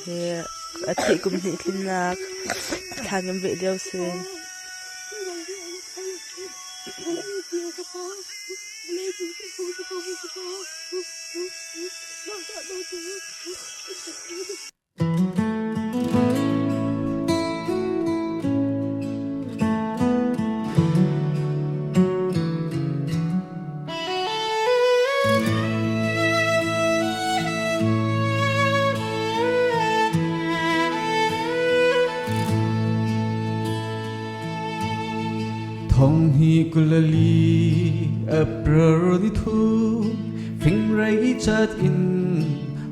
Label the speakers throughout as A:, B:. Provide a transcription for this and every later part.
A: he ati kum ni tlinak thangam ve deu sen
B: Thong hi kulali April ni thu Phing ray chat in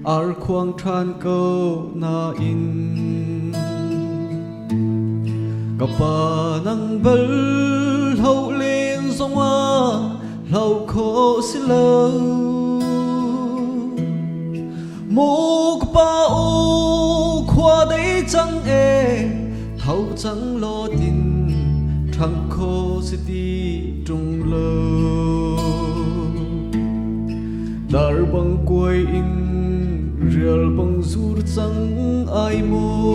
B: Ar khuang tran ko na in Kapa nang bal Hậu lên sông a Hậu khổ si lâu Mô kapa ô Khoa đấy chẳng e Thâu chẳng lo tin Thằng khô sẽ đi trung lâu Dar bằng quay in Riel bằng rùa chẳng ai mô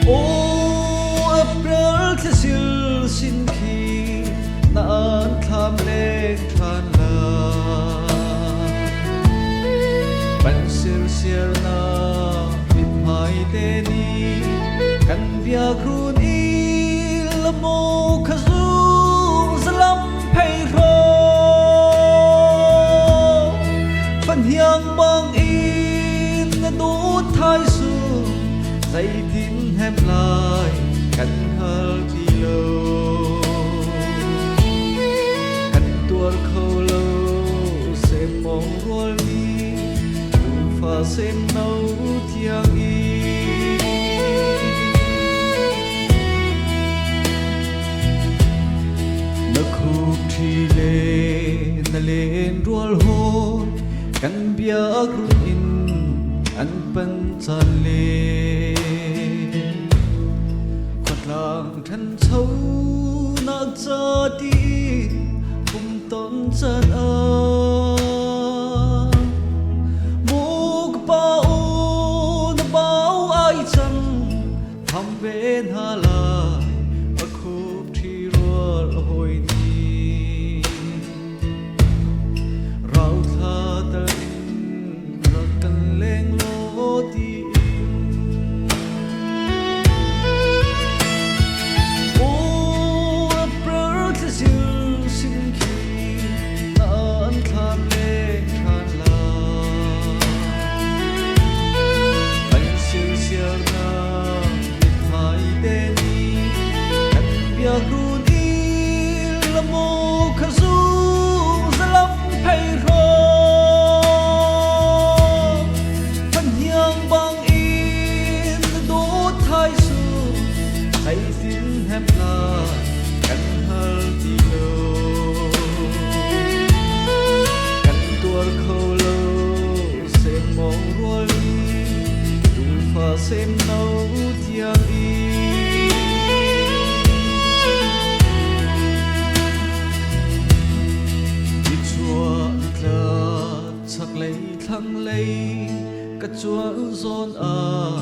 B: Ô April thế xìl xin khi Na an tham lên tràn la Bạn xìl xìl na Vịt mai tên đi Kan bia krun i lamo khazung zalam phai ro Phan hiang bang in na do thai su Zai tin hem lai kan hal ti lo Kan tuar khâu lo Sem mong rual ni Pha sem nau thiang i Thi lê na lên rual hôn Kan bia grun in An pan chan lê Khuat lang than chau Nak cha đi Hùng ton chan a Mô kapa ô Na bao ai chan Tham ven ha lai A khúc thi rual hoi ni Xem nấu thiang y Đi chua ta chắc lấy thăng lấy Cả chua zon a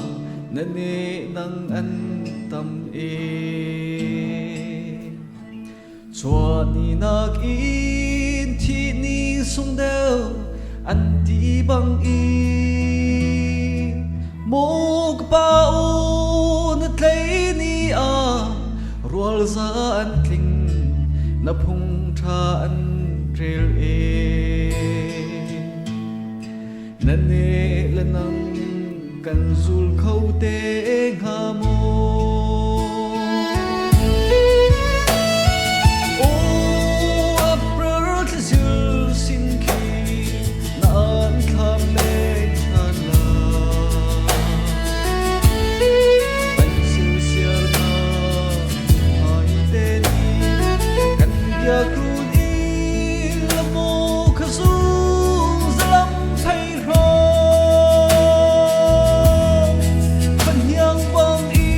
B: Nè nê năng ăn tâm e Chua ni nạc in Thi ni sung đeo Ăn đi bằng y Mô kapa ô na tlay ni a Rual za an tling Na phung tha an rel e Na ne la nang Kan zul khâu te nga mo Ô April te zil sin ki Na an tham le chan la Ya krun i lamo khazung zalam phai ro Phan hiang bang i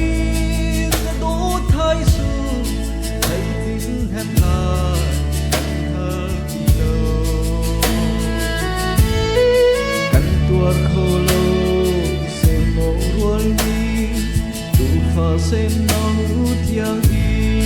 B: phở xem nấu thiang y